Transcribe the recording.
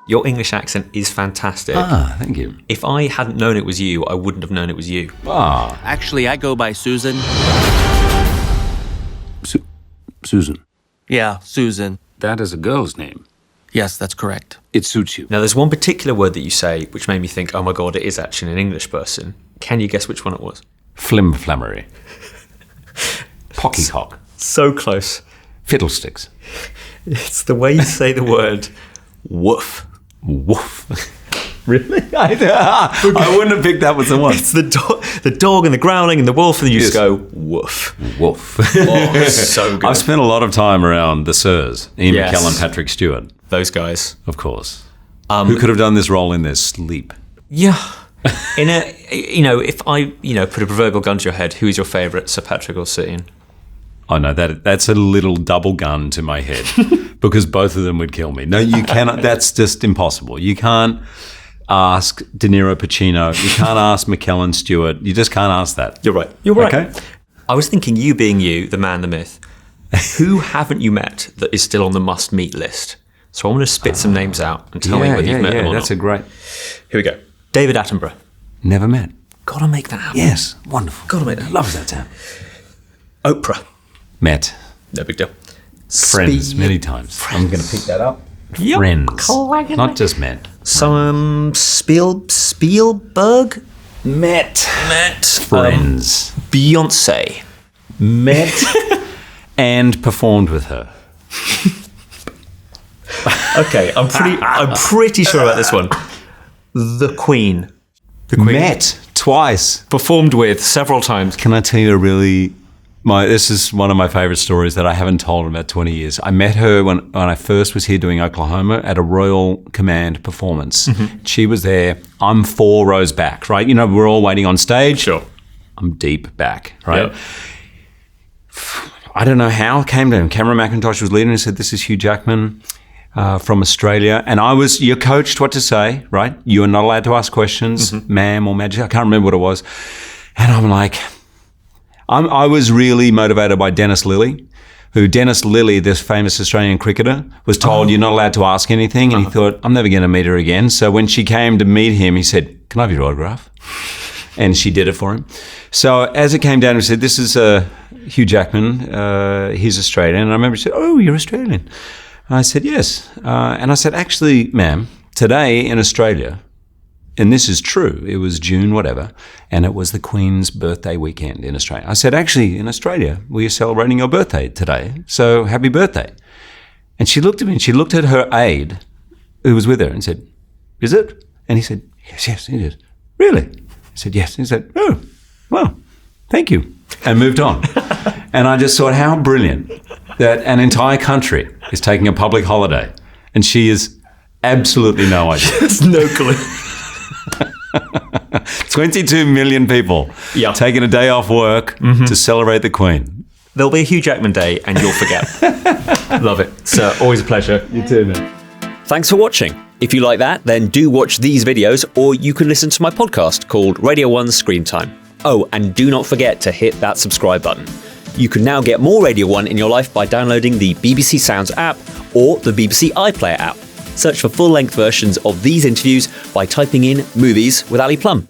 Your English accent is fantastic. Ah, thank you. If I hadn't known it was you, I wouldn't have known it was you. Ah. Actually, I go by Susan. Susan. Yeah, Susan. That is a girl's name. Yes, that's correct. It suits you. Now, there's one particular word that you say which made me think, oh my God, it is actually an English person. Can you guess which one it was? Flimflammery. Pocketcock. So close. Fiddlesticks. It's the way you say the word woof. Woof. Really? I wouldn't have picked that with the one. It's the dog and the growling and the wolf, and you just go woof. Woof. Oh, so good. I've spent a lot of time around the Sirs, Ian McKellen, Patrick Stewart. Those guys. Of course. Who could have done this role in their sleep? Yeah. If I, put a proverbial gun to your head, who is your favourite, Sir Patrick or Sir Ian? Oh no, that's a little double gun to my head because both of them would kill me. No, you cannot. That's just impossible. You can't ask De Niro, Pacino. You can't ask McKellen, Stewart. You just can't ask that. You're right. You're right. Okay. I was thinking, you being you, the man, the myth, who haven't you met that is still on the must-meet list? So I'm going to spit some names out and tell me whether you've met them or that's not. a great. Here we go. David Attenborough. Never met. Gotta make that happen. Yes, wonderful. Gotta make that happen. Love that sound. Oprah. Met. No big deal. Friends, many times. I'm going to pick that up. Yep. Friends. Not just met. Some Spielberg. Met. Friends. Beyonce. Met and performed with her. Okay, I'm pretty sure about this one. The Queen. Met twice. Performed with several times. Can I tell you this is one of my favorite stories that I haven't told in about 20 years. I met her when I first was here doing Oklahoma at a Royal Command performance. Mm-hmm. She was there. I'm 4 rows back, right? We're all waiting on stage. Sure. I'm deep back, right? Yep. I don't know how it came to him. Cameron McIntosh was leading and said, this is Hugh Jackman from Australia. And you're coached what to say, right? You are not allowed to ask questions, ma'am or majesty. I can't remember what it was. And I'm like, I was really motivated by Dennis Lilly, this famous Australian cricketer, was told you're not allowed to ask anything. And he thought, I'm never going to meet her again. So when she came to meet him, he said, can I have your autograph? And she did it for him. So as it came down, he said, this is Hugh Jackman. He's Australian. And I remember she said, oh, you're Australian. And I said, yes. And I said, actually, ma'am, today in Australia, and this is true, it was June, whatever, and it was the Queen's birthday weekend in Australia. I said, actually, in Australia, we are celebrating your birthday today, so happy birthday. And she looked at me, and she looked at her aide, who was with her, and said, is it? And he said, yes, it is. Really? I said, yes. And he said, oh, well, thank you, and moved on. And I just thought, how brilliant that an entire country is taking a public holiday, and she has absolutely no idea. There's no clue. 22 million people taking a day off work to celebrate the Queen. There'll be a Hugh Jackman day and you'll forget. Love it. So always a pleasure. You too, man. Thanks for watching. If you like that, then do watch these videos, or you can listen to my podcast called Radio 1 Screen Time. Oh, and do not forget to hit that subscribe button. You can now get more Radio 1 in your life by downloading the BBC Sounds app or the BBC iPlayer app. Search for full-length versions of these interviews by typing in Movies with Ali Plumb.